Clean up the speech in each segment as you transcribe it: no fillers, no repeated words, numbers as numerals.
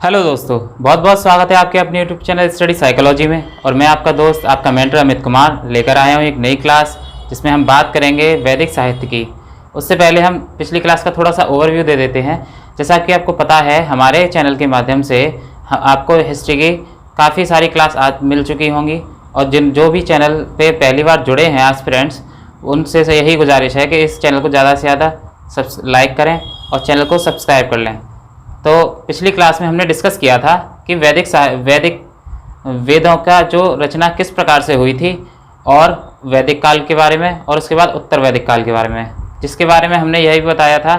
Hello दोस्तों, बहुत बहुत स्वागत है आपके अपने यूट्यूब चैनल स्टडी साइकोलॉजी में। और मैं आपका दोस्त आपका मेंटर अमित कुमार लेकर आया हूँ एक नई क्लास जिसमें हम बात करेंगे वैदिक साहित्य की। उससे पहले हम पिछली क्लास का थोड़ा सा ओवरव्यू दे देते हैं। जैसा कि आपको पता है, हमारे चैनल के माध्यम से आपको हिस्ट्री की काफ़ी सारी क्लास आज मिल चुकी होंगी। और जो भी चैनल पे पहली बार जुड़े हैं आज फ्रेंड्स, उनसे यही गुजारिश है कि इस चैनल को ज़्यादा से ज़्यादा लाइक करें और चैनल को सब्सक्राइब कर लें। तो पिछली क्लास में हमने डिस्कस किया था कि वैदिक वेदों का जो रचना किस प्रकार से हुई थी, और वैदिक काल के बारे में, और उसके बाद उत्तर वैदिक काल के बारे में, जिसके बारे में हमने यही भी बताया था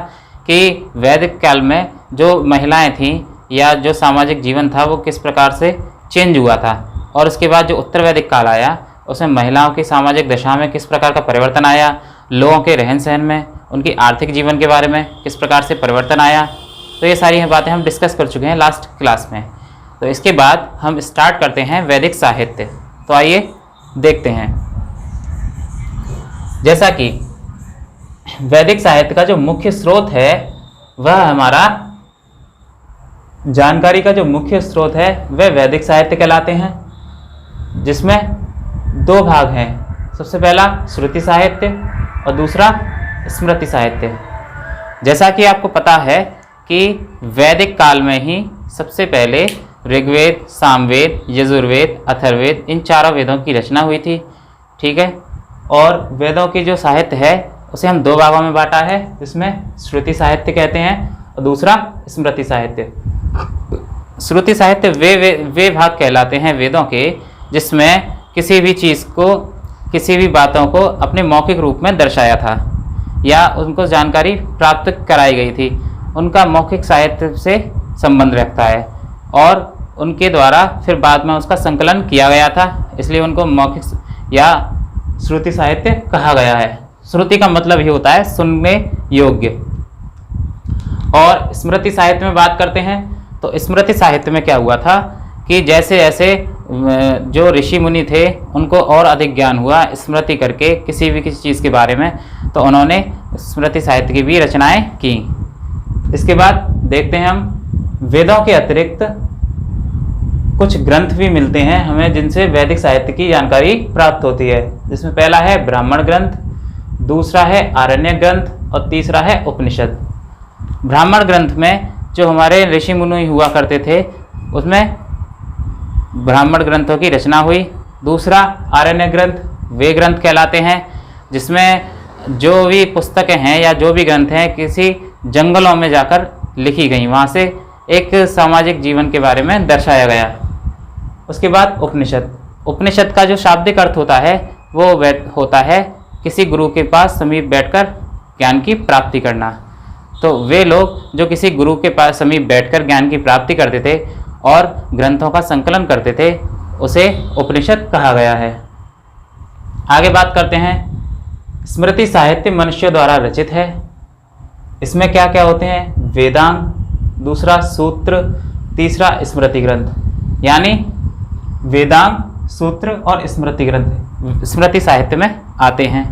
कि वैदिक काल में जो महिलाएं थीं या जो सामाजिक जीवन था वो किस प्रकार से चेंज हुआ था, और उसके बाद जो उत्तर वैदिक काल आया उसमें महिलाओं की सामाजिक दशा में किस प्रकार का परिवर्तन आया, लोगों के रहन सहन में, उनकी आर्थिक जीवन के बारे में किस प्रकार से परिवर्तन आया। तो ये सारी बातें हम डिस्कस कर चुके हैं लास्ट क्लास में। तो इसके बाद हम स्टार्ट करते हैं वैदिक साहित्य। तो आइए देखते हैं। जैसा कि वैदिक साहित्य का जो मुख्य स्रोत है वह हमारा जानकारी का जो मुख्य स्रोत है वह वैदिक साहित्य कहलाते हैं, जिसमें दो भाग हैं। सबसे पहला श्रुति साहित्य और दूसरा स्मृति साहित्य। जैसा कि आपको पता है कि वैदिक काल में ही सबसे पहले ऋग्वेद, सामवेद, यजुर्वेद, अथर्ववेद, इन चारों वेदों की रचना हुई थी। ठीक है। और वेदों की जो साहित्य है उसे हम दो भागों में बांटा है, जिसमें श्रुति साहित्य कहते हैं और दूसरा स्मृति साहित्य। श्रुति साहित्य वे भाग कहलाते हैं वेदों के जिसमें किसी भी चीज़ को, किसी भी बातों को अपने मौखिक रूप में दर्शाया था या उनको जानकारी प्राप्त कराई गई थी। उनका मौखिक साहित्य से संबंध रखता है और उनके द्वारा फिर बाद में उसका संकलन किया गया था, इसलिए उनको मौखिक या श्रुति साहित्य कहा गया है। श्रुति का मतलब ही होता है सुनने योग्य। और स्मृति साहित्य में बात करते हैं तो स्मृति साहित्य में क्या हुआ था कि जैसे जैसे जो ऋषि मुनि थे उनको और अधिक ज्ञान हुआ स्मृति करके किसी चीज़ के बारे में, तो उन्होंने स्मृति साहित्य की भी रचनाएं की। इसके बाद देखते हैं हम वेदों के अतिरिक्त कुछ ग्रंथ भी मिलते हैं हमें जिनसे वैदिक साहित्य की जानकारी प्राप्त होती है, जिसमें पहला है ब्राह्मण ग्रंथ, दूसरा है आरण्य ग्रंथ और तीसरा है उपनिषद। ब्राह्मण ग्रंथ में जो हमारे ऋषि मुनि हुआ करते थे उसमें ब्राह्मण ग्रंथों की रचना हुई। दूसरा आरण्य ग्रंथ वे ग्रंथ कहलाते हैं जिसमें जो भी पुस्तकें हैं या जो भी ग्रंथ हैं किसी जंगलों में जाकर लिखी गई, वहाँ से एक सामाजिक जीवन के बारे में दर्शाया गया। उसके बाद उपनिषद। उपनिषद का जो शाब्दिक अर्थ होता है वो होता है किसी गुरु के पास समीप बैठकर ज्ञान की प्राप्ति करना। तो वे लोग जो किसी गुरु के पास समीप बैठकर ज्ञान की प्राप्ति करते थे और ग्रंथों का संकलन करते थे उसे उपनिषद कहा गया है। आगे बात करते हैं। स्मृति साहित्य मनुष्य द्वारा रचित है। इसमें क्या क्या होते हैं? वेदांग, दूसरा सूत्र, तीसरा स्मृति ग्रंथ। यानी वेदांग, सूत्र और स्मृति ग्रंथ स्मृति साहित्य में आते हैं।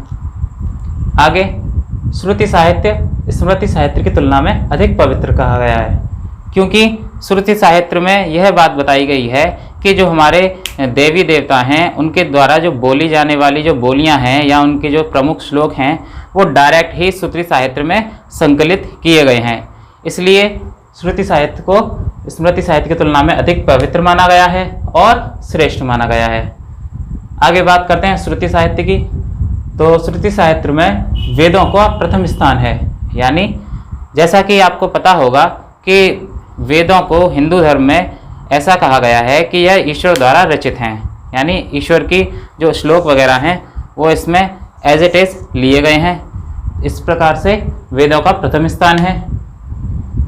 आगे श्रुति साहित्य स्मृति साहित्य की तुलना में अधिक पवित्र कहा गया है, क्योंकि श्रुति साहित्य में यह बात बताई गई है कि जो हमारे देवी देवता हैं उनके द्वारा जो बोली जाने वाली जो बोलियां हैं या उनके जो प्रमुख श्लोक हैं वो डायरेक्ट ही श्रुति साहित्य में संकलित किए गए हैं। इसलिए श्रुति साहित्य को स्मृति साहित्य की तुलना में अधिक पवित्र माना गया है और श्रेष्ठ माना गया है। आगे बात करते हैं श्रुति साहित्य की। तो श्रुति साहित्य में वेदों का प्रथम स्थान है। यानी जैसा कि आपको पता होगा कि वेदों को हिंदू धर्म में ऐसा कहा गया है कि यह ईश्वर द्वारा रचित हैं, यानी ईश्वर की जो श्लोक वगैरह हैं वो इसमें एज इट इज लिए गए हैं। इस प्रकार से वेदों का प्रथम स्थान है।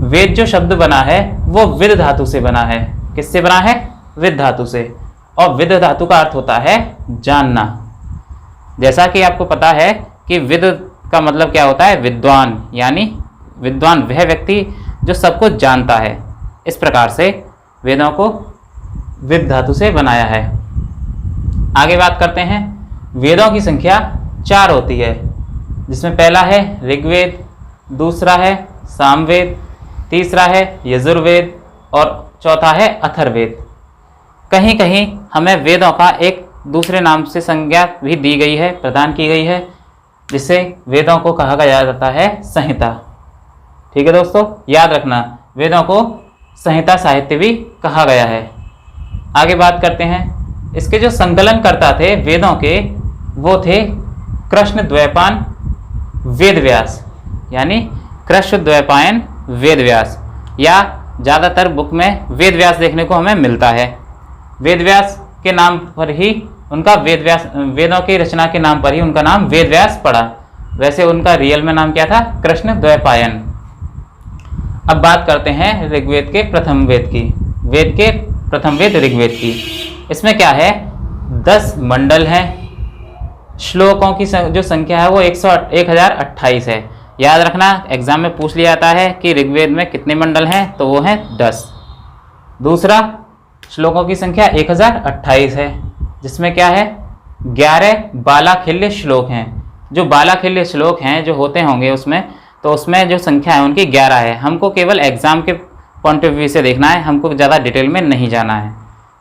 वेद जो शब्द बना है वो विद धातु से बना है। किससे बना है? विद धातु से। और विद धातु का अर्थ होता है जानना। जैसा कि आपको पता है कि विद का मतलब क्या होता है? विद्वान। यानी विद्वान वह व्यक्ति जो सब कुछ जानता है। इस प्रकार से वेदों को विद धातु से बनाया है। आगे बात करते हैं। वेदों की संख्या 4 होती है, जिसमें पहला है ऋग्वेद, दूसरा है सामवेद, तीसरा है यजुर्वेद और चौथा है अथर्ववेद। कहीं कहीं हमें वेदों का एक दूसरे नाम से संज्ञा भी दी गई है, प्रदान की गई है, जिससे वेदों को कहा गया जाता है संहिता। ठीक है दोस्तों, याद रखना वेदों को संहिता साहित्य भी कहा गया है। आगे बात करते हैं, इसके जो संकलन करता थे वेदों के वो थे कृष्णद्वैपायन वेदव्यास, यानी कृष्णद्वैपायन वेदव्यास, या ज़्यादातर बुक में वेदव्यास देखने को हमें मिलता है। वेदव्यास के नाम पर ही उनका वेदों की रचना के नाम पर ही उनका नाम वेदव्यास पड़ा। वैसे उनका रियल में नाम क्या था? कृष्णद्वैपायन। अब बात करते हैं ऋग्वेद के प्रथम वेद की, वेद के प्रथम वेद ऋग्वेद की। इसमें क्या है? 10 मंडल हैं। श्लोकों की जो संख्या है वो 1028 है। याद रखना, एग्जाम में पूछ लिया जाता है कि ऋग्वेद में कितने मंडल हैं, तो वो हैं 10। दूसरा, श्लोकों की संख्या 1028 है, जिसमें क्या है? 11 बालाखिल्य श्लोक हैं। जो बालाखिल्य श्लोक हैं जो होते होंगे उसमें, तो उसमें जो संख्या है उनकी 11 है। हमको केवल एग्जाम के पॉइंट ऑफ व्यू से देखना है, हमको ज़्यादा डिटेल में नहीं जाना है।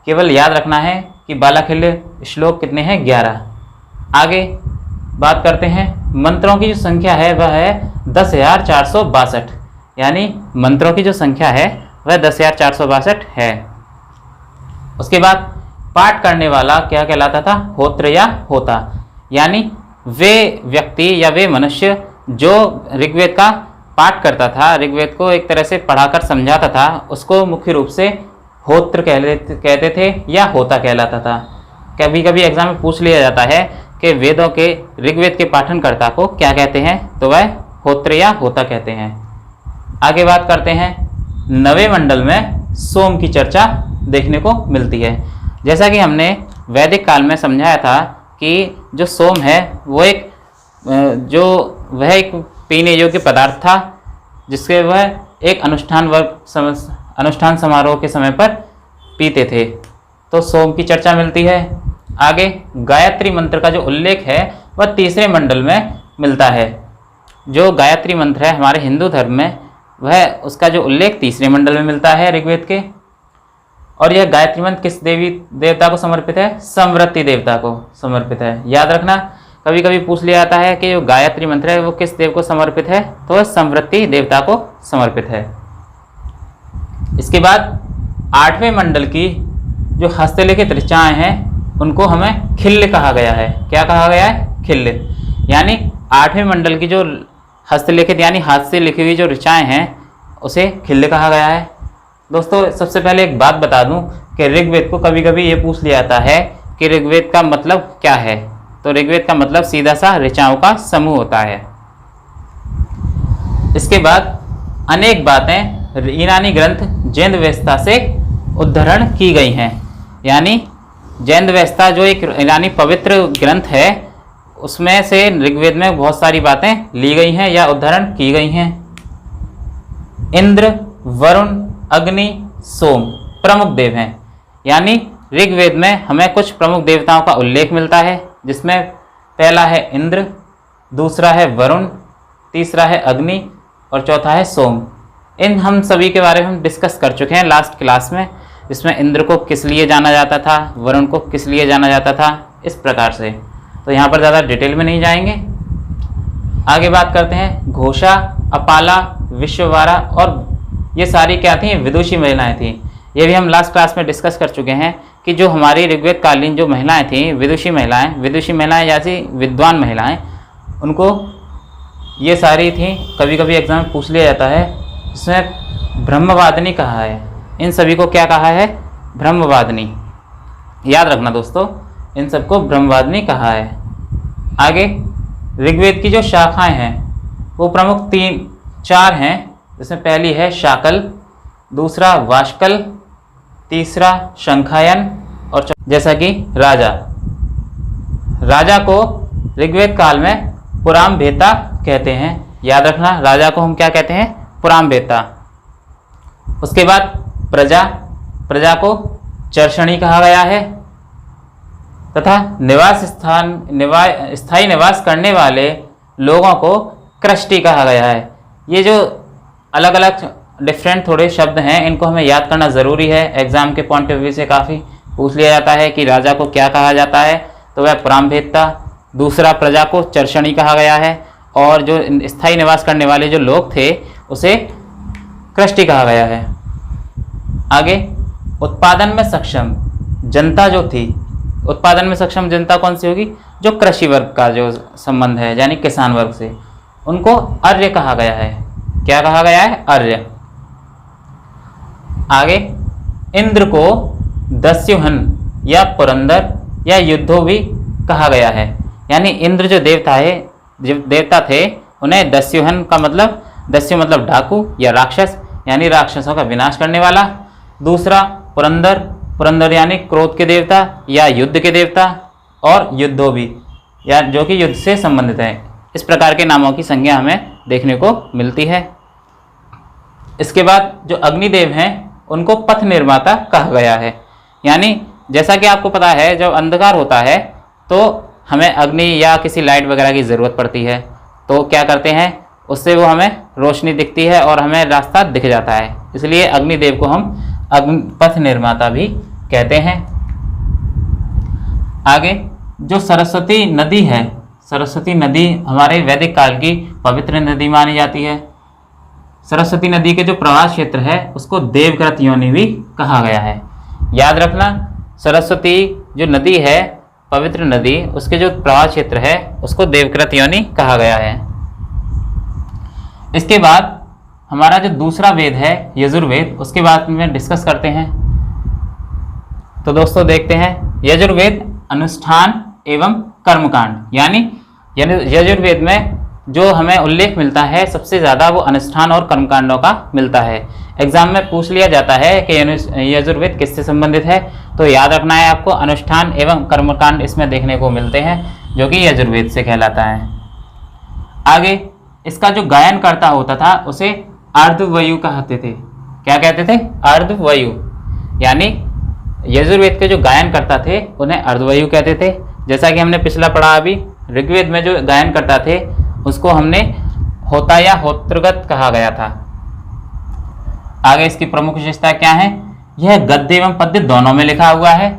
केवल याद रखना है कि बालाखिल्य श्लोक कितने हैं? 11। आगे बात करते हैं, मंत्रों की जो संख्या है वह है 10,462, यानी मंत्रों की जो संख्या है वह 10,462 है। उसके बाद पाठ करने वाला क्या कहलाता था? होत्र या होता, यानी वे व्यक्ति या वे मनुष्य जो ऋग्वेद का पाठ करता था, ऋग्वेद को एक तरह से पढ़ाकर समझाता था, उसको मुख्य रूप से होत्र कहते थे या होता कहलाता था। कभी कभी एग्जाम में पूछ लिया जाता है कि वेदों के ऋग्वेद के पाठनकर्ता को क्या कहते हैं, तो वह होत्र या होता कहते हैं। आगे बात करते हैं, 9वें मंडल में सोम की चर्चा देखने को मिलती है। जैसा कि हमने वैदिक काल में समझाया था कि जो सोम है वो वह एक पीने योग्य पदार्थ था, जिसके वह एक अनुष्ठान समारोह के समय पर पीते थे, तो सोम की चर्चा मिलती है। आगे गायत्री मंत्र का जो उल्लेख है वह 3रे मंडल में मिलता है। जो गायत्री मंत्र है हमारे हिंदू धर्म में, वह उसका जो उल्लेख 3रे मंडल में मिलता है ऋग्वेद के। और यह गायत्री मंत्र किस देवी देवता को समर्पित है? समृद्धि देवता को समर्पित है। याद रखना, कभी कभी पूछ लिया जाता है कि जो गायत्री मंत्र है वो किस देव को समर्पित है, तो वह समृद्धि देवता को समर्पित है। इसके बाद 8वें मंडल की जो हस्तलिखित ऋचाएँ हैं उनको हमें खिल्य कहा गया है। क्या कहा गया है? खिल्य, यानी 8वें मंडल की जो हस्तलिखित यानी हाथ से लिखी हुई जो ऋचाएँ हैं उसे खिल्य कहा गया है। दोस्तों, सबसे पहले एक बात बता दूं कि ऋग्वेद को कभी कभी ये पूछ लिया जाता है कि ऋग्वेद का मतलब क्या है, तो ऋग्वेद का मतलब सीधा सा ऋचाओं का समूह होता है। इसके बाद अनेक बातें ईरानी ग्रंथ जैंदव्यस्ता से उद्धरण की गई हैं, यानी जैंदव्यस्ता जो एक ईरानी पवित्र ग्रंथ है उसमें से ऋग्वेद में बहुत सारी बातें ली गई हैं या उद्धरण की गई हैं। इंद्र, वरुण, अग्नि, सोम प्रमुख देव हैं, यानी ऋग्वेद में हमें कुछ प्रमुख देवताओं का उल्लेख मिलता है, जिसमें पहला है इंद्र, दूसरा है वरुण, तीसरा है अग्नि और चौथा है सोम। इन हम सभी के बारे में हम डिस्कस कर चुके हैं लास्ट क्लास में, जिसमें इंद्र को किस लिए जाना जाता था, वरुण को किस लिए जाना जाता था, इस प्रकार से। तो यहाँ पर ज़्यादा डिटेल में नहीं जाएंगे। आगे बात करते हैं, घोषा, अपाला, विश्ववारा और ये सारी क्या थी? विदुषी महिलाएं थीं। ये भी हम लास्ट क्लास में डिस्कस कर चुके हैं कि जो हमारी ऋग्वेद कालीन जो महिलाएं थीं, विदुषी महिलाएं जैसी विद्वान महिलाएं, उनको ये सारी थीं। कभी कभी एग्जाम में पूछ लिया जाता है, इसमें ब्रह्मवादिनी कहा है। इन सभी को क्या कहा है? ब्रह्मवादिनी। याद रखना दोस्तों, इन सबको ब्रह्मवादिनी कहा है। आगे ऋग्वेद की जो शाखाएं हैं वो प्रमुख 4 हैं, जिसमें पहली है शाकल, दूसरा वाष्कल, तीसरा शंखायन और जैसा कि राजा को ऋग्वेद काल में पुरामभेता कहते हैं। याद रखना, राजा को हम क्या कहते हैं? पुरामभेता। उसके बाद प्रजा को चर्षणी कहा गया है तथा स्थायी निवास करने वाले लोगों को कृष्टि कहा गया है। ये जो अलग अलग डिफरेंट थोड़े शब्द हैं, इनको हमें याद करना ज़रूरी है। एग्जाम के पॉइंट ऑफ व्यू से काफ़ी पूछ लिया जाता है कि राजा को क्या कहा जाता है, तो वह पुरामभेद था। दूसरा, प्रजा को चर्षणी कहा गया है, और जो स्थायी निवास करने वाले जो लोग थे उसे कृष्टि कहा गया है। आगे, उत्पादन में सक्षम जनता जो थी, उत्पादन में सक्षम जनता कौन सी होगी? जो कृषि वर्ग का जो संबंध है, यानी किसान वर्ग से, उनको आर्य कहा गया है। क्या कहा गया है? आर्य। आगे, इंद्र को दस्युहन या पुरंदर या युद्धो भी कहा गया है, यानी इंद्र जो देवता थे उन्हें दस्युहन का मतलब, दस्यु मतलब डाकू या राक्षस, यानी राक्षसों का विनाश करने वाला। दूसरा, पुरंदर यानी क्रोध के देवता या युद्ध के देवता, और युद्धो भी, या जो कि युद्ध से संबंधित है। इस प्रकार के नामों की संज्ञा हमें देखने को मिलती है। इसके बाद जो अग्निदेव हैं उनको पथ निर्माता कहा गया है, यानी जैसा कि आपको पता है जब अंधकार होता है तो हमें अग्नि या किसी लाइट वगैरह की ज़रूरत पड़ती है, तो क्या करते हैं, उससे वो हमें रोशनी दिखती है और हमें रास्ता दिख जाता है, इसलिए अग्निदेव को हम पथ निर्माता भी कहते हैं। आगे, जो सरस्वती नदी है, सरस्वती नदी हमारे वैदिक काल की पवित्र नदी मानी जाती है। सरस्वती नदी के जो प्रवाह क्षेत्र है उसको देवकृत योनि भी कहा गया है। याद रखना, सरस्वती जो नदी है, पवित्र नदी, उसके जो प्रवाह क्षेत्र है उसको देवकृत योनि कहा गया है। इसके बाद हमारा जो दूसरा वेद है यजुर्वेद, उसके बाद में डिस्कस करते हैं। तो दोस्तों देखते हैं, यजुर्वेद अनुष्ठान एवं कर्मकांड, यानी यजुर्वेद में जो हमें उल्लेख मिलता है सबसे ज़्यादा वो अनुष्ठान और कर्मकांडों का मिलता है। एग्जाम में पूछ लिया जाता है कि यजुर्वेद किससे संबंधित है, तो याद रखना है आपको, अनुष्ठान एवं कर्मकांड इसमें देखने को मिलते हैं, जो कि यजुर्वेद से कहलाता है। आगे, इसका जो गायन करता होता था उसे अर्धवयु कहते थे। क्या कहते थे? अर्धवयु, यानी यजुर्वेद के जो गायन करता थे उन्हें अर्धवयु कहते थे। जैसा कि हमने पिछला पढ़ा अभी, ऋग्वेद में जो गायन करता थे उसको हमने होता या होत्रगत कहा गया था। आगे, इसकी प्रमुख विशेषता क्या है? यह गद्य एवं पद्य दोनों में लिखा हुआ है।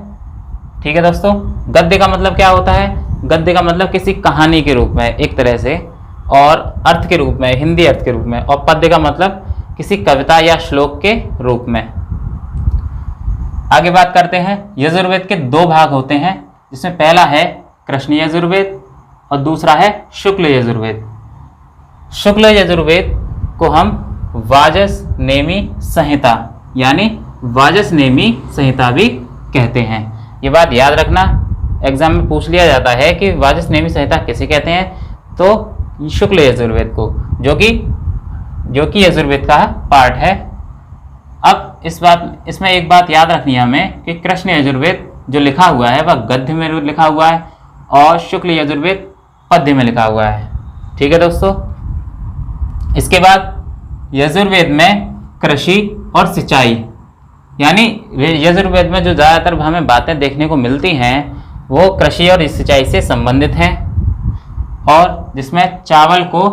ठीक है दोस्तों, गद्य का मतलब क्या होता है? गद्य का मतलब किसी कहानी के रूप में एक तरह से, और अर्थ के रूप में, हिंदी अर्थ के रूप में, और पद्य का मतलब किसी कविता या श्लोक के रूप में। आगे बात करते हैं, यजुर्वेद के दो भाग होते हैं, जिसमें पहला है कृष्ण यजुर्वेद और दूसरा है शुक्ल यजुर्वेद। शुक्ल यजुर्वेद को हम वाजस नेमी संहिता, यानी वाजस नेमी संहिता भी कहते हैं। ये बात याद रखना, एग्जाम में पूछ लिया जाता है कि वाजस नेमी संहिता किसे कहते हैं, तो शुक्ल यजुर्वेद को, जो कि यजुर्वेद का पार्ट है। अब इसमें एक बात याद रखनी है हमें कि कृष्ण यजुर्वेद जो लिखा हुआ है वह गद्य में लिखा हुआ है और शुक्ल यजुर्वेद पद्य में लिखा हुआ है। ठीक है दोस्तों, इसके बाद यजुर्वेद में कृषि और सिंचाई, यानी यजुर्वेद में जो ज़्यादातर हमें बातें देखने को मिलती हैं वो कृषि और सिंचाई से संबंधित हैं, और जिसमें चावल को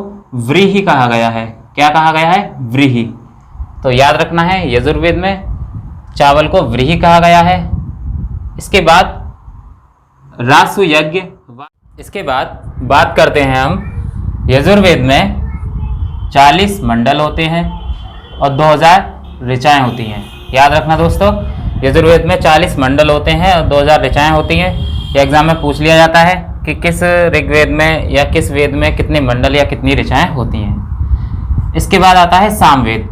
व्रीहि कहा गया है। क्या कहा गया है? व्रीहि। तो याद रखना है, यजुर्वेद में चावल को व्रीहि कहा गया है। इसके बाद रासु यज्ञ। इसके बाद बात करते हैं हम, यजुर्वेद में 40 मंडल होते हैं और 2000 ऋचाएँ होती हैं। याद रखना दोस्तों, यजुर्वेद में 40 मंडल होते हैं और 2000 ऋचाएँ होती हैं। ये एग्जाम में पूछ लिया जाता है कि किस ऋग्वेद में या किस वेद में कितने मंडल या कितनी ऋचाएँ होती हैं। इसके बाद आता है सामवेद।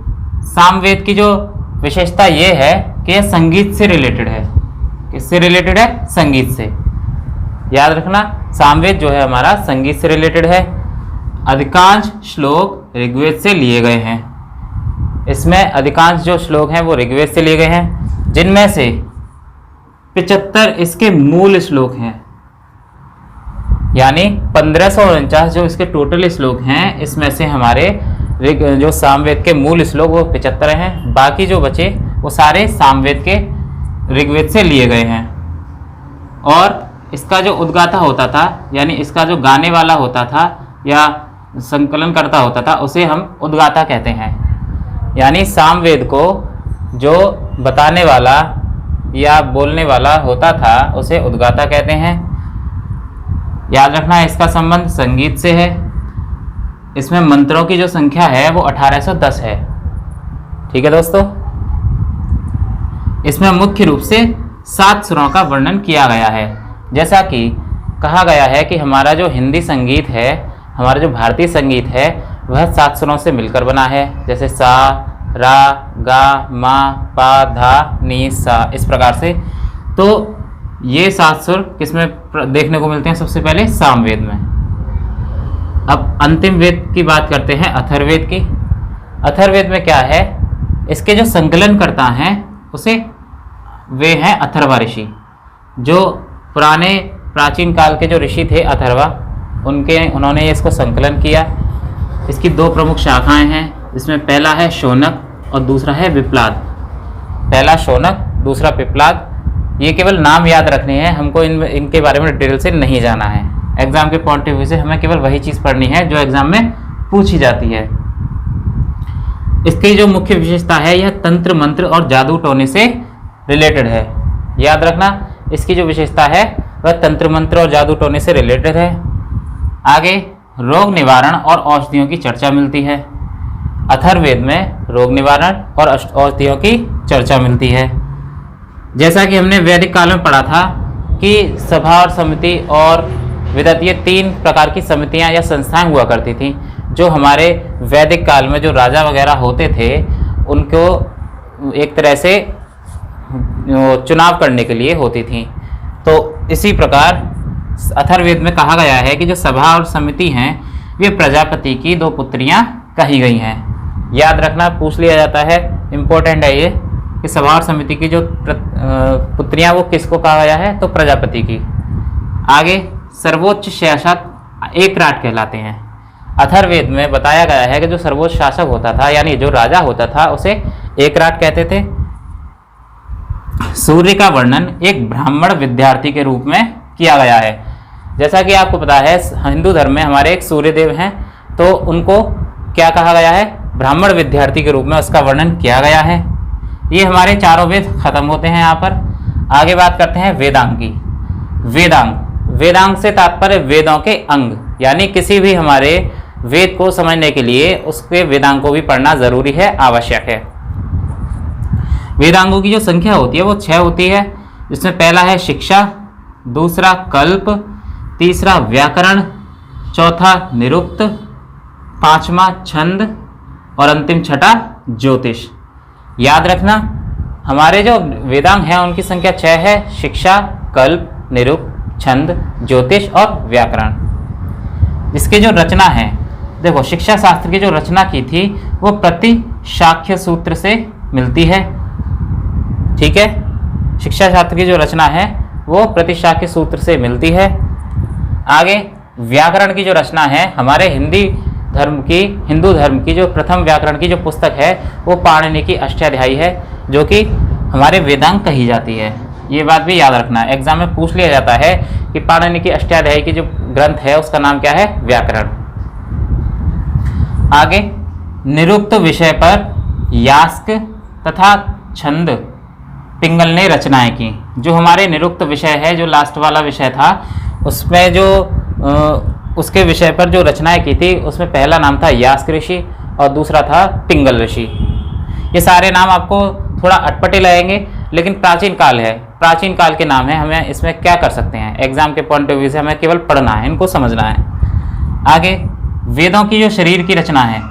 सामवेद की जो विशेषता ये है कि यह संगीत से रिलेटेड है। किससे रिलेटेड है? संगीत से। याद रखना, सामवेद जो है हमारा संगीत से रिलेटेड है। अधिकांश श्लोक ऋग्वेद से लिए गए हैं। इसमें अधिकांश जो श्लोक हैं वो ऋग्वेद से लिए गए हैं, जिनमें से 75 इसके मूल श्लोक हैं, यानी 1549 जो इसके टोटल श्लोक हैं, इसमें से हमारे जो सामवेद के मूल श्लोक वो 75 हैं। बाकी जो बचे वो सारे सामवेद के ऋग्वेद से लिए गए हैं। और इसका जो उद्गाता होता था, यानी इसका जो गाने वाला होता था या संकलन करता होता था, उसे हम उद्गाता कहते हैं। यानी सामवेद को जो बताने वाला या बोलने वाला होता था उसे उद्गाता कहते हैं। याद रखना इसका संबंध संगीत से है। इसमें मंत्रों की जो संख्या है वो 1810 है। ठीक है दोस्तों, इसमें मुख्य रूप से 7 सुरों का वर्णन किया गया है। जैसा कि कहा गया है कि हमारा जो हिंदी संगीत है, हमारा जो भारतीय संगीत है, वह 7 सुरों से मिलकर बना है। जैसे सा, रा, गा, मा, पा, धा, नी, सा, इस प्रकार से। तो ये 7 सुर किसमें देखने को मिलते हैं? सबसे पहले सामवेद में। अब अंतिम वेद की बात करते हैं, अथर्ववेद की। अथर्ववेद में क्या है? इसके जो संकलन करता हैं उसे वे हैं अथर्वा ऋषि। जो पुराने प्राचीन काल के जो ऋषि थे अथर्वा, उन्होंने इसको संकलन किया। इसकी 2 प्रमुख शाखाएं हैं, इसमें पहला है शौनक और दूसरा है विप्लाद। पहला शौनक, दूसरा पिप्लाद। ये केवल नाम याद रखने हैं, हमको इनके बारे में डिटेल से नहीं जाना है। एग्जाम के पॉइंट ऑफ व्यू से हमें केवल वही चीज़ पढ़नी है जो एग्जाम में पूछी जाती है। इसकी जो मुख्य विशेषता है, यह तंत्र मंत्र और जादू टोने से रिलेटेड है। याद रखना, इसकी जो विशेषता है वह तंत्र मंत्र और जादू टोने से रिलेटेड है। आगे रोग निवारण और औषधियों की चर्चा मिलती है। अथर्ववेद में रोग निवारण और औषधियों की चर्चा मिलती है। जैसा कि हमने वैदिक काल में पढ़ा था कि सभा और समिति और विदत, ये 3 प्रकार की समितियां या संस्थाएं हुआ करती थी, जो हमारे वैदिक काल में जो राजा वगैरह होते थे उनको एक तरह से चुनाव करने के लिए होती थी। तो इसी प्रकार अथर्ववेद में कहा गया है कि जो सभा और समिति हैं वे प्रजापति की 2 पुत्रियां कही गई हैं। याद रखना, पूछ लिया जाता है, इम्पोर्टेंट है ये कि सभा और समिति की जो पुत्रियां वो किसको कहा गया है? तो प्रजापति की। आगे सर्वोच्च शासक एकराट कहलाते हैं। अथर्ववेद में बताया गया है कि जो सर्वोच्च शासक होता था यानी जो राजा होता था उसे एकराट कहते थे। सूर्य का वर्णन एक ब्राह्मण विद्यार्थी के रूप में किया गया है। जैसा कि आपको पता है हिंदू धर्म में हमारे एक सूर्यदेव हैं, तो उनको क्या कहा गया है? ब्राह्मण विद्यार्थी के रूप में उसका वर्णन किया गया है। ये हमारे 4 वेद खत्म होते हैं यहाँ पर। आगे बात करते हैं वेदांग की। वेदांग से तात्पर्य वेदों के अंग, यानी किसी भी हमारे वेद को समझने के लिए उसके वेदांग को भी पढ़ना जरूरी है, आवश्यक है। वेदांगों की जो संख्या होती है वो 6 होती है, जिसमें पहला है शिक्षा, दूसरा कल्प, तीसरा व्याकरण, चौथा निरुक्त, 5वां छंद और अंतिम छठा ज्योतिष। याद रखना, हमारे जो वेदांग हैं उनकी संख्या 6 है। शिक्षा, कल्प, निरुक्त, छंद, ज्योतिष और व्याकरण। इसकी जो रचना है, देखो शिक्षा शास्त्र की जो रचना की थी वो प्रतिशाख्य सूत्र से मिलती है। ठीक है, शिक्षा शास्त्र की जो रचना है वो प्रतिशाख्य सूत्र से मिलती है। आगे व्याकरण की जो रचना है, हमारे हिंदू धर्म की जो प्रथम व्याकरण की जो पुस्तक है वो पाणिनि की अष्टाध्यायी है, जो कि हमारे वेदांग कही जाती है। ये बात भी याद रखना, एग्जाम में पूछ लिया जाता है कि पाणिनि की अष्टाध्यायी की जो ग्रंथ है उसका नाम क्या है? व्याकरण। आगे निरुक्त विषय पर यास्क तथा छंद पिंगल ने रचनाएं की। जो हमारे निरुक्त विषय है, जो लास्ट वाला विषय था, उसमें जो उसके विषय पर जो रचनाएं की थी उसमें पहला नाम था यास्क ऋषि और दूसरा था पिंगल ऋषि। ये सारे नाम आपको थोड़ा अटपटे लगेंगे, लेकिन प्राचीन काल है, प्राचीन काल के नाम है। हमें इसमें क्या कर सकते हैं, एग्जाम के पॉइंट ऑफ व्यू से हमें केवल पढ़ना है, इनको समझना है। आगे वेदों की जो शरीर की रचना है,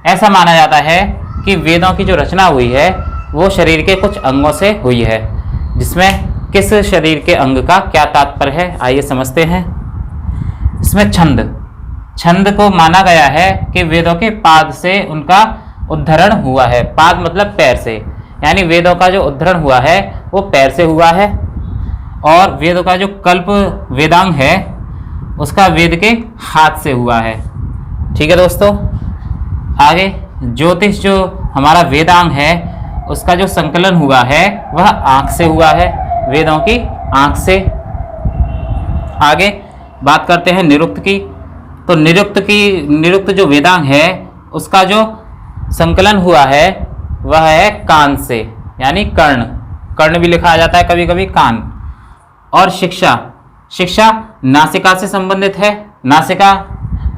ऐसा माना जाता है कि वेदों की जो रचना हुई है वो शरीर के कुछ अंगों से हुई है। जिसमें किस शरीर के अंग का क्या तात्पर्य है, आइए समझते हैं। इसमें छंद को माना गया है कि वेदों के पाद से उनका उद्धरण हुआ है। पाद मतलब पैर से, यानी वेदों का जो उद्धरण हुआ है वो पैर से हुआ है। और वेदों का जो कल्प वेदांग है उसका वेद के हाथ से हुआ है। ठीक है दोस्तों। आगे ज्योतिष जो हमारा वेदांग है उसका जो संकलन हुआ है वह आंख से हुआ है, वेदों की आंख से। आगे बात करते हैं निरुक्त की। तो निरुक्त जो वेदांग है उसका जो संकलन हुआ है वह है कान से, यानी कर्ण। कर्ण भी लिखा जाता है कभी कभी कान। और शिक्षा, शिक्षा नासिका से संबंधित है। नासिका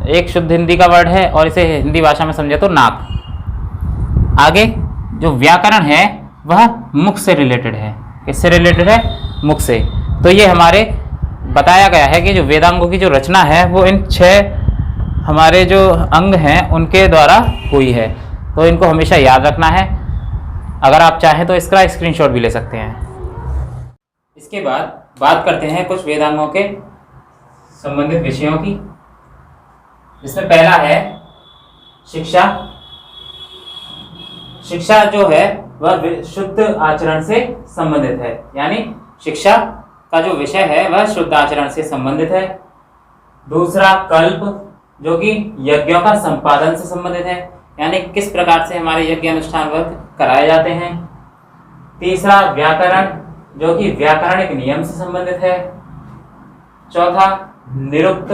एक शुद्ध हिंदी का वर्ड है और इसे हिंदी भाषा में समझे तो नाक। आगे जो व्याकरण है वह मुख से रिलेटेड है। किससे रिलेटेड है? मुख से। तो ये हमारे बताया गया है कि जो वेदांगों की जो रचना है वो इन 6 हमारे जो अंग हैं उनके द्वारा हुई है। तो इनको हमेशा याद रखना है। अगर आप चाहें तो इसका स्क्रीनशॉट भी ले सकते हैं। इसके बाद बात करते हैं कुछ वेदांगों के संबंधित विषयों की, जिसमें पहला है शिक्षा। शिक्षा जो है वह शुद्ध आचरण से संबंधित है, यानी शिक्षा का जो विषय है वह शुद्ध आचरण से संबंधित है। दूसरा कल्प, जो कि यज्ञों का संपादन से संबंधित है, यानी किस प्रकार से हमारे यज्ञ अनुष्ठान वर्ग कराए जाते हैं। तीसरा व्याकरण, जो कि व्याकरणिक नियम से संबंधित है। चौथा निरुक्त,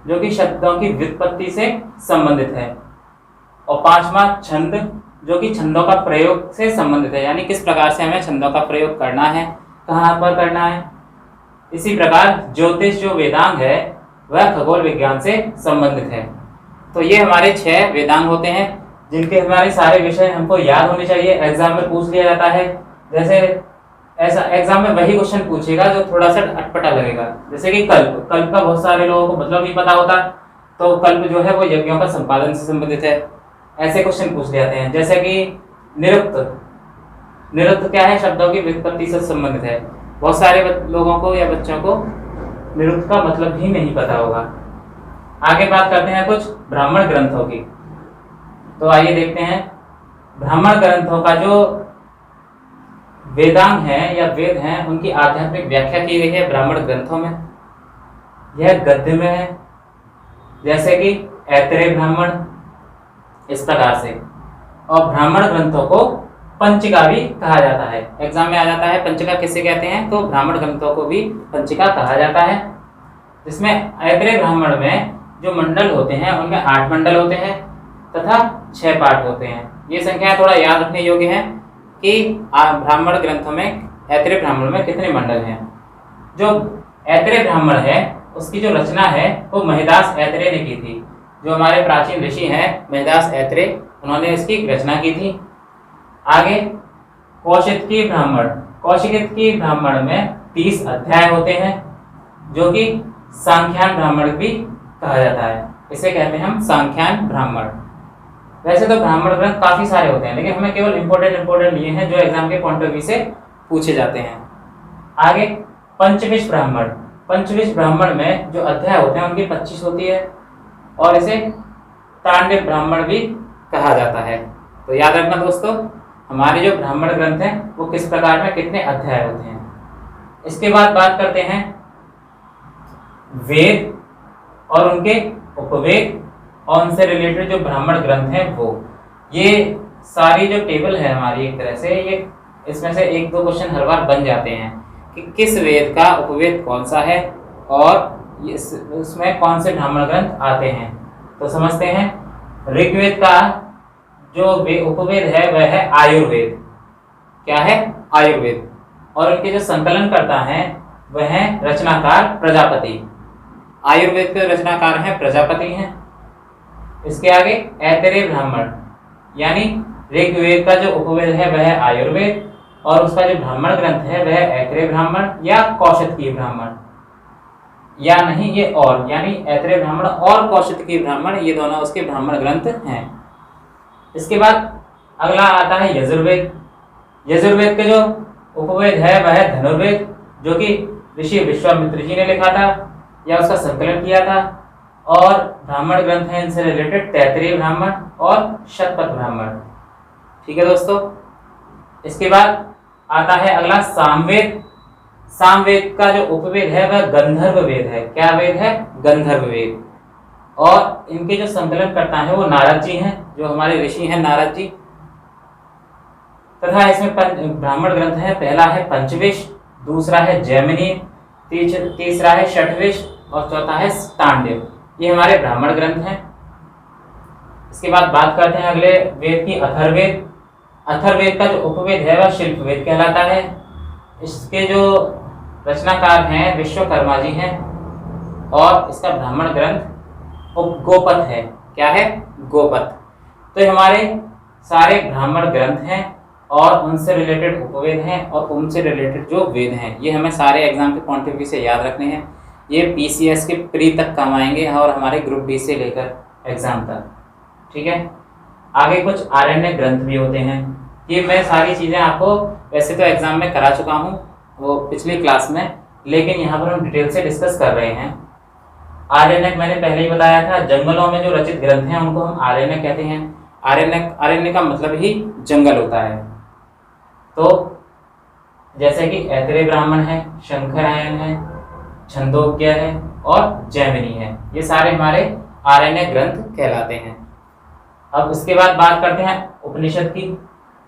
जो कि शब्दों की व्युत्पत्ति से संबंधित है। और पांचवा छंद, जो कि छंदों का प्रयोग से संबंधित है, यानी किस प्रकार से हमें छंदों का प्रयोग करना है, कहाँ पर करना है। इसी प्रकार ज्योतिष जो वेदांग है वह खगोल विज्ञान से संबंधित है। तो ये हमारे 6 वेदांग होते हैं जिनके हमारे सारे विषय हमको याद होने चाहिए। एग्जाम में पूछ लिया जाता है, जैसे ऐसा एग्जाम में वही क्वेश्चन पूछेगा जो थोड़ा सा अटपटा लगेगा, जैसे कि कल्प। कल्प का बहुत सारे लोगों को मतलब नहीं पता होता, तो कल्प जो है वो यज्ञों का संपादन से संबंधित है। ऐसे क्वेश्चन पूछ जाते हैं। जैसे कि निरुक्त, निरुक्त क्या है? शब्दों की व्युत्पत्ति से संबंधित है। बहुत सारे लोगों को या बच्चों को निरुक्त का मतलब भी नहीं पता होगा। आगे बात करते हैं कुछ ब्राह्मण ग्रंथों की। तो आइए देखते हैं ब्राह्मण ग्रंथों का जो वेदांग है या वेद हैं उनकी आध्यात्मिक व्याख्या की गई है ब्राह्मण ग्रंथों में। यह गद्य में है, जैसे कि ऐतरेय ब्राह्मण, इस प्रकार से। और ब्राह्मण ग्रंथों को पंचिका भी कहा जाता है। एग्जाम में आ जाता है पंचिका किसे कहते हैं, तो ब्राह्मण ग्रंथों को भी पंचिका कहा जाता है। जिसमें ऐतरेय ब्राह्मण में जो मंडल होते हैं उनमें 8 मंडल होते हैं तथा 6 पाठ होते हैं। ये संख्याएं थोड़ा याद रखने योग्य है कि ब्राह्मण ग्रंथों में ऐतरेय ब्राह्मण में कितने मंडल हैं। जो ऐतरेय ब्राह्मण है उसकी जो रचना है वो महिदास ऐतरेय ने की थी। जो हमारे प्राचीन ऋषि हैं महिदास ऐतरेय, उन्होंने इसकी रचना की थी। आगे कौशिकी ब्राह्मण, कौशिकी ब्राह्मण में 30 अध्याय होते हैं, जो कि सांख्यान ब्राह्मण भी कहा जाता है। इसे कहते हैं हम सांख्यान ब्राह्मण। वैसे तो ब्राह्मण ग्रंथ काफी सारे होते हैं, लेकिन हमें केवल इंपोर्टेंट लिए हैं जो एग्जाम के पॉइंट ऑफ व्यू से पूछे जाते हैं। आगे पंचविश ब्राह्मण, पंचविश ब्राह्मण में जो अध्याय होते हैं उनकी 25 होती है और इसे तांडव ब्राह्मण भी कहा जाता है। तो याद रखना दोस्तों, हमारे जो ब्राह्मण ग्रंथ हैं वो किस प्रकार में कितने अध्याय होते हैं। इसके बाद बात करते हैं वेद और उनके उपवेद और उनसे रिलेटेड जो ब्राह्मण ग्रंथ हैं वो। ये सारी जो टेबल है हमारी एक तरह से, ये इसमें से 1-2 क्वेश्चन हर बार बन जाते हैं कि किस वेद का उपवेद कौन सा है और उसमें कौन से ब्राह्मण ग्रंथ आते हैं। तो समझते हैं, ऋग्वेद का जो उपवेद है वह है आयुर्वेद। क्या है? आयुर्वेद। और उनके जो संकलन करता है वह है रचनाकार प्रजापति। आयुर्वेद के रचनाकार हैं प्रजापति हैं। इसके आगे ऐतरेय ब्राह्मण, यानी ऋग्वेद का जो उपवेद है वह है आयुर्वेद और उसका जो ब्राह्मण ग्रंथ है वह ऐतरेय ब्राह्मण या कौशिकी ब्राह्मण, या नहीं ये और, यानी ऐतरेय ब्राह्मण और कौशिकी ब्राह्मण, ये दोनों उसके ब्राह्मण ग्रंथ हैं। इसके बाद अगला आता है यजुर्वेद। यजुर्वेद के जो उपवेद है वह है धनुर्वेद, जो कि ऋषि विश्वामित्र जी ने लिखा था या उसका संकलन किया था। और ब्राह्मण ग्रंथ हैं इनसे रिलेटेड तैत्तिरीय ब्राह्मण और शतपथ ब्राह्मण। ठीक है दोस्तों। इसके बाद आता है अगला सामवेद। सामवेद का जो उपवेद है वह गंधर्व वेद है। क्या वेद है? गंधर्व वेद। और इनके जो संकलन करता है वो नारद जी हैं, जो हमारे ऋषि हैं नारद जी। तथा इसमें ब्राह्मण ग्रंथ है, पहला है पंचविश, दूसरा है जैमिनी, तीसरा है षठविश और चौथा है तांडव। ये हमारे ब्राह्मण ग्रंथ हैं। इसके बाद बात करते हैं अगले वेद की, अथर्ववेद। अथर्ववेद का जो उपवेद है वह शिल्पवेद कहलाता है। इसके जो रचनाकार हैं विश्वकर्मा जी हैं, और इसका ब्राह्मण ग्रंथ गोपथ है। क्या है? गोपथ। तो ये हमारे सारे ब्राह्मण ग्रंथ हैं और उनसे रिलेटेड उपवेद हैं और उनसे रिलेटेड जो वेद हैं, ये हमें सारे एग्जाम के पॉइंट ऑफ व्यू से याद रखने हैं। ये पीसीएस के प्री तक काम आएंगे और हमारे ग्रुप डी से लेकर एग्जाम तक। ठीक है। आगे कुछ आरण्य ग्रंथ भी होते हैं। ये मैं सारी चीज़ें आपको वैसे तो एग्जाम में करा चुका हूँ वो पिछली क्लास में, लेकिन यहाँ पर हम डिटेल से डिस्कस कर रहे हैं। आरण्यक मैंने पहले ही बताया था, जंगलों में जो रचित ग्रंथ हैं उनको हम आरण्यक कहते हैं। आरण्य का मतलब ही जंगल होता है। तो जैसे कि ऐतरेय ब्राह्मण है, शंकरायन है, छंदोग्य है और जैमिनी है, ये सारे हमारे आरण्य ग्रंथ कहलाते हैं। अब इसके बाद बात करते हैं उपनिषद की।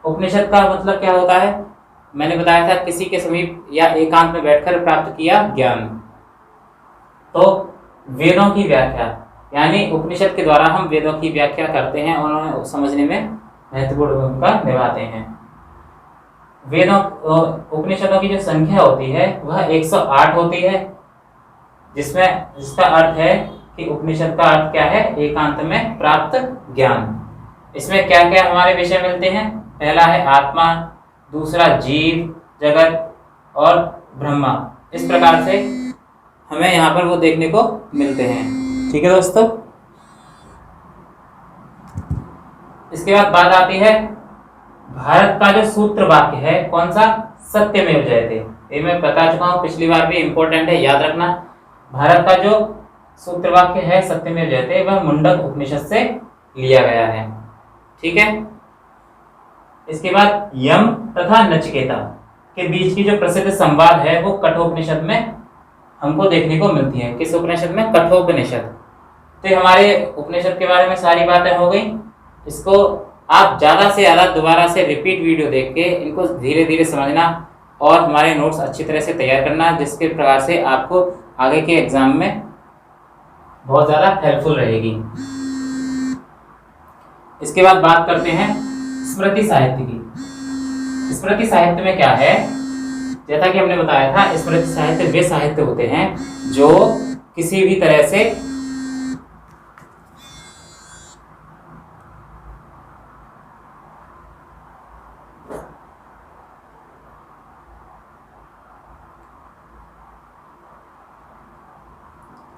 उपनिषद का मतलब क्या होता है? मैंने बताया था किसी के समीप या एकांत में बैठकर प्राप्त किया ज्ञान। तो वेदों की व्याख्या, यानी उपनिषद के द्वारा हम वेदों की व्याख्या करते हैं और उन्हें समझने में महत्वपूर्ण भूमिका निभाते हैं। वेदों उपनिषदों की जो संख्या होती है वह 108 होती है, जिसका अर्थ है कि उपनिषद का अर्थ क्या है? एकांत में प्राप्त ज्ञान। इसमें क्या क्या हमारे विषय मिलते हैं? पहला है आत्मा, दूसरा जीव जगत और ब्रह्मा। इस प्रकार से हमें यहाँ पर वो देखने को मिलते हैं। ठीक है दोस्तों। इसके बाद बात आती है भारत का जो सूत्र वाक्य है कौन सा? सत्यमेव जयते। ये मैं बता चुका हूँ पिछली बार भी, इंपॉर्टेंट है, याद रखना। भारत का जो सूत्र वाक्य है सत्यमेव जयते, वह मुंडक उपनिषद से लिया गया है। ठीक है। इसके बाद यम तथा नचिकेता के बीच की जो प्रसिद्ध संवाद है वो कठोपनिषद में हमको देखने को मिलती है। किस उपनिषद में? कठोपनिषद। तो हमारे उपनिषद के बारे में सारी बातें हो गई। इसको आप ज़्यादा से ज़्यादा दोबारा से रिपीट वीडियो देख के इनको धीरे धीरे समझना और हमारे नोट्स अच्छी तरह से तैयार करना, जिसके प्रकार से आपको आगे के एग्जाम में बहुत ज़्यादा हेल्पफुल रहेगी। इसके बाद बात करते हैं स्मृति साहित्य की। स्मृति साहित्य में क्या है? जैसा कि हमने बताया था, स्मृति साहित्य वे साहित्य होते हैं जो किसी भी तरह से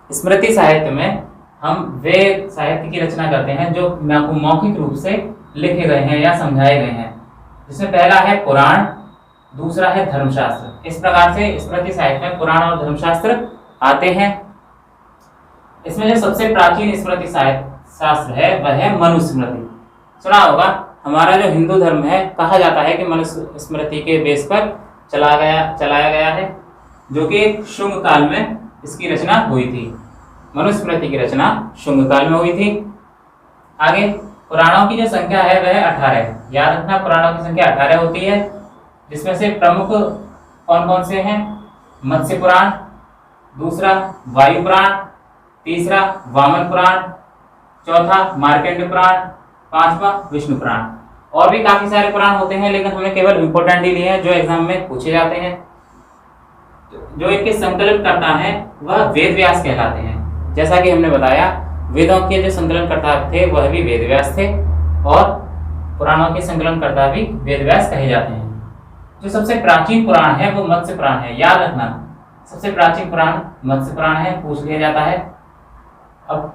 स्मृति साहित्य में हम वे साहित्य की रचना करते हैं जो मौखिक रूप से लिखे गए हैं या समझाए गए हैं। जिसमें पहला है पुराण, दूसरा है धर्मशास्त्र। इस प्रकार से स्मृति साहित्य में पुराण और धर्मशास्त्र आते हैं। इसमें जो सबसे प्राचीन स्मृति शास्त्र है वह है मनुस्मृति। सुना होगा, हमारा जो हिंदू धर्म है कहा जाता है कि मनुस्मृति के बेस पर चलाया गया है, जो कि शुंग काल में इसकी रचना हुई थी। मनुस्मृति की रचना शुंग काल में हुई थी। आगे पुराणों की जो संख्या है वह 18 है। याद रखना, पुराणों की संख्या 18 होती है, जिसमें से प्रमुख कौन कौन से हैं? मत्स्य पुराण, दूसरा वायु पुराण, तीसरा वामन पुराण, चौथा मार्कंडेय पुराण, पांचवा विष्णु पुराण। और भी काफी सारे पुराण होते हैं, लेकिन हमने केवल इंपॉर्टेंट ही लिए हैं जो एग्जाम में पूछे जाते हैं। जो इनके संकलन करता है वह वेद व्यास कहलाते हैं। जैसा कि हमने बताया, वेदों के जो संकलनकर्ता थे वह भी वेद व्यास थे और पुराणों के संकलनकर्ता भी वेद व्यास कहे जाते हैं। जो सबसे प्राचीन पुराण है वो मत्स्य पुराण है। याद रखना, सबसे प्राचीन पुराण मत्स्य पुराण है, पूछ लिया जाता है। अब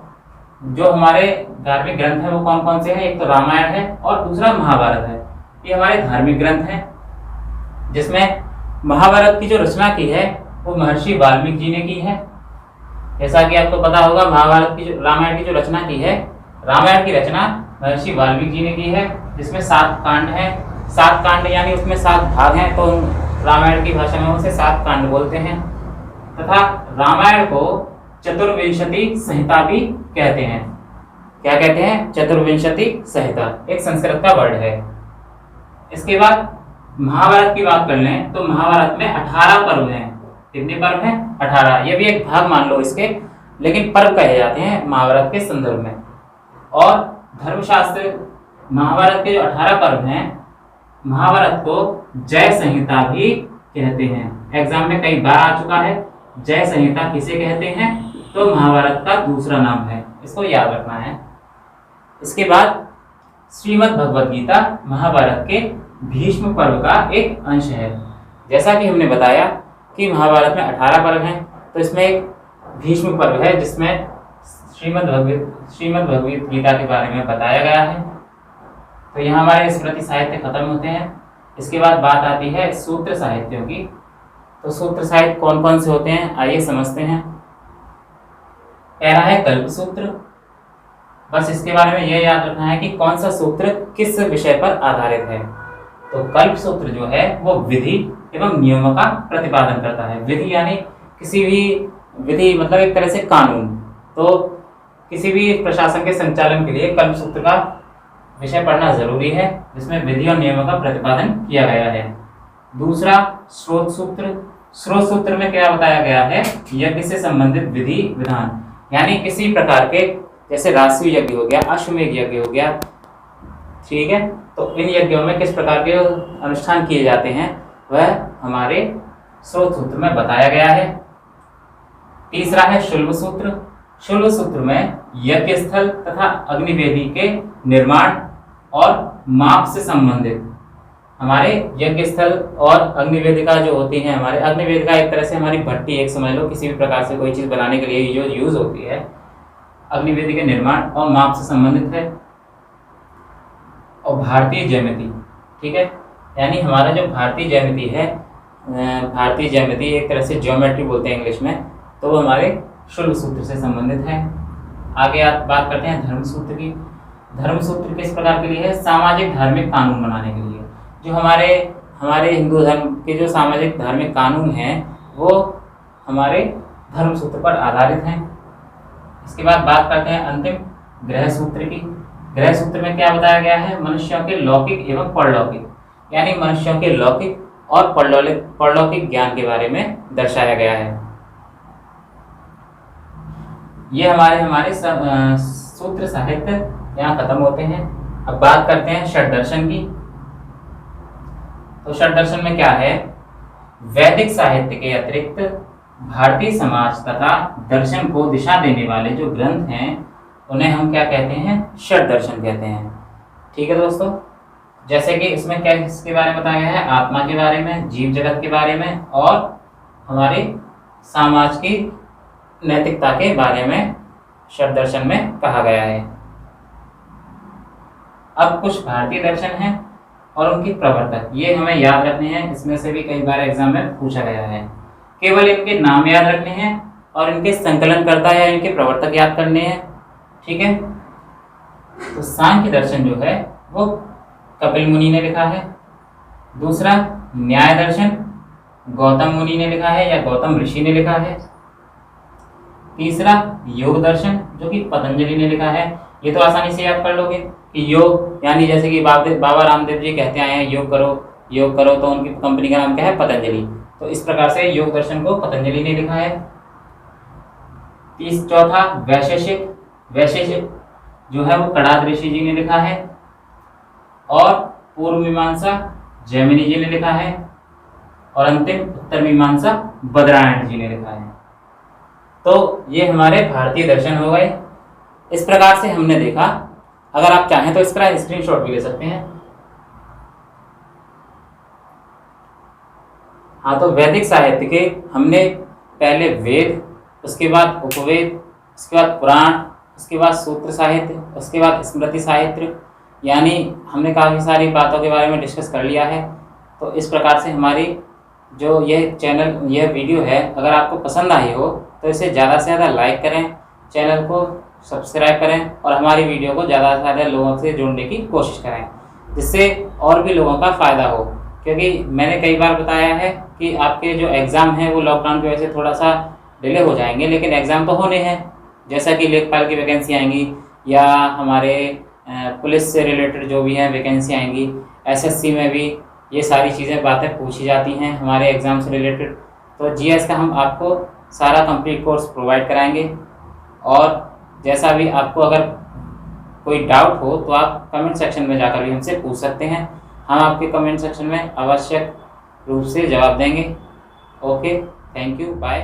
जो हमारे धार्मिक ग्रंथ है वो कौन कौन से हैं? एक तो रामायण है और दूसरा महाभारत है। ये हमारे धार्मिक ग्रंथ हैं, जिसमें महाभारत की जो रचना की है वो महर्षि वाल्मीकि जी ने की है। जैसा कि आपको पता होगा, रामायण की जो रचना की है, रामायण की रचना महर्षि वाल्मीकि जी ने की है, जिसमें 7 कांड हैं। 7 कांड यानी उसमें 7 भाग हैं, तो रामायण की भाषा में उसे 7 कांड बोलते हैं। तथा रामायण को चतुर्विंशति संहिता भी कहते हैं। क्या कहते हैं? चतुर्विंशति संहिता, एक संस्कृत का वर्ड है। इसके बाद महाभारत की बात कर लें तो महाभारत में 18 पर्व हैं। कितने पर्व हैं? 18। ये भी एक भाग मान लो इसके, लेकिन पर्व कहे जाते हैं महाभारत के संदर्भ में। और धर्मशास्त्र, महाभारत के जो 18 पर्व हैं महाभारत को जय संहिता भी कहते हैं। एग्जाम में कई बार आ चुका है। जय संहिता किसे कहते हैं? तो महाभारत का दूसरा नाम है, इसको याद रखना है। इसके बाद श्रीमद् भगवद गीता महाभारत के भीष्म पर्व का एक अंश है। जैसा कि हमने बताया कि महाभारत में 18 पर्व हैं, तो इसमें एक भीष्म पर्व है जिसमें श्रीमद् भगवद गीता के बारे में बताया गया है। तो यहाँ हमारे स्मृति साहित्य खत्म होते हैं। इसके बाद बात आती है सूत्र साहित्यों की। तो सूत्र साहित्य कौन कौन से होते हैं, आइए समझते हैं। पहला है कल्प सूत्र। बस इसके बारे में यह याद रखना है कि कौन सा सूत्र किस विषय पर आधारित है। तो कल्प सूत्र जो है वो विधि एवं नियमों का प्रतिपादन करता है। विधि यानी किसी भी विधि मतलब एक तरह से कानून। तो किसी भी प्रशासन के संचालन के लिए कल्प सूत्र का विषय पढ़ना जरूरी है, जिसमें विधि और नियमों का प्रतिपादन किया गया है। दूसरा स्रोत सूत्र। स्रोत सूत्र में क्या बताया गया है? यज्ञ से संबंधित विधि विधान, यानी किसी प्रकार के, जैसे राष्ट्रीय यज्ञ हो गया, अश्वमेध यज्ञ हो गया, ठीक है, तो इन यज्ञों में किस प्रकार के अनुष्ठान किए जाते हैं वह हमारे स्रोत सूत्र में बताया गया है। तीसरा है शुल्ब सूत्र। शुल्ब सूत्र में यज्ञ स्थल तथा अग्निवेदी के निर्माण और माप से संबंधित, हमारे यज्ञ स्थल और अग्निवेदिका जो होती है, हमारे अग्निवेदिका एक तरह से हमारी भट्टी, एक समझ लो, किसी भी प्रकार से कोई चीज़ बनाने के लिए जो यूज होती है, अग्निवेदी के निर्माण और माप से संबंधित है। और भारतीय ज्यामिति, ठीक है, यानी हमारा जो भारतीय ज्यामिति है, भारतीय ज्यामिति एक तरह से ज्योमेट्री बोलते हैं इंग्लिश में, तो वो हमारे शुल्ब सूत्र से संबंधित है। आगे आप बात करते हैं धर्म सूत्र की। धर्म सूत्र किस प्रकार के लिए है? सामाजिक धार्मिक कानून बनाने के लिए। जो हमारे हिंदू धर्म के जो सामाजिक धार्मिक कानून हैं वो हमारे धर्म सूत्र पर आधारित हैं। इसके बाद बात करते हैं अंतिम ग्रह सूत्र की। ग्रह सूत्र में क्या बताया गया है? मनुष्यों के लौकिक एवं परलौकिक, यानी मनुष्यों के लौकिक और परलौकिक ज्ञान के बारे में दर्शाया गया है। ये हमारे सूत्र साहित्य यहाँ खत्म होते हैं। अब बात करते हैं षड्दर्शन की। तो षड्दर्शन में क्या है? वैदिक साहित्य के अतिरिक्त भारतीय समाज तथा दर्शन को दिशा देने वाले जो ग्रंथ हैं उन्हें हम क्या कहते हैं? षड्दर्शन कहते हैं। ठीक है दोस्तों, जैसे कि इसमें क्या इसके बारे में बताया गया है? आत्मा के बारे में, जीव जगत के बारे में और हमारे समाज की नैतिकता के बारे में षड्दर्शन में कहा गया है। अब कुछ भारतीय दर्शन हैं और उनकी प्रवर्तक, ये हमें याद रखने हैं। इसमें से भी कई बार एग्जाम में पूछा गया है। केवल इनके नाम याद रखने हैं और इनके संकलनकर्ता या इनके प्रवर्तक याद करने हैं, ठीक है। तो सांख्य दर्शन जो है वो कपिल मुनि ने लिखा है। दूसरा न्याय दर्शन गौतम मुनि ने लिखा है या गौतम ऋषि ने लिखा है। तीसरा योग दर्शन जो कि पतंजलि ने लिखा है। ये तो आसानी से याद कर लोगे कि योग यानी जैसे कि बाबा रामदेव जी कहते आए हैं योग करो, तो उनकी कंपनी का नाम क्या है? पतंजलि। तो इस प्रकार से योग दर्शन को पतंजलि ने लिखा है। चौथा वैशेषिक जो है वो कणाद ऋषि जी ने लिखा है और पूर्व मीमांसा जैमिनी जी ने लिखा है और अंतिम उत्तर मीमांसा बदरायण जी ने लिखा है। तो ये हमारे भारतीय दर्शन हो गए। इस प्रकार से हमने देखा। अगर आप चाहें तो इसका स्क्रीनशॉट भी ले सकते हैं। हाँ, तो वैदिक साहित्य के हमने पहले वेद, उसके बाद उपवेद, उसके बाद पुराण, उसके बाद सूत्र साहित्य, उसके बाद स्मृति साहित्य, यानी हमने काफ़ी सारी बातों के बारे में डिस्कस कर लिया है। तो इस प्रकार से हमारी जो यह वीडियो है, अगर आपको पसंद आई हो तो इसे ज़्यादा से ज़्यादा लाइक करें, चैनल को सब्सक्राइब करें और हमारी वीडियो को ज़्यादा से ज़्यादा लोगों से जोड़ने की कोशिश करें, जिससे और भी लोगों का फ़ायदा हो। क्योंकि मैंने कई बार बताया है कि आपके जो एग्ज़ाम हैं वो लॉकडाउन की वजह से थोड़ा सा डिले हो जाएंगे, लेकिन एग्ज़ाम तो होने हैं। जैसा कि लेखपाल की वैकेंसी आएंगी या हमारे पुलिस से रिलेटेड जो भी हैं वैकेंसी आएंगी, SSC में भी ये सारी चीज़ें बातें पूछी जाती हैं हमारे एग्ज़ाम से रिलेटेड। तो GS का हम आपको सारा कंप्लीट कोर्स प्रोवाइड कराएंगे और जैसा भी आपको अगर कोई डाउट हो तो आप कमेंट सेक्शन में जाकर भी हमसे पूछ सकते हैं। हम आपके कमेंट सेक्शन में आवश्यक रूप से जवाब देंगे। Okay, thank you, bye.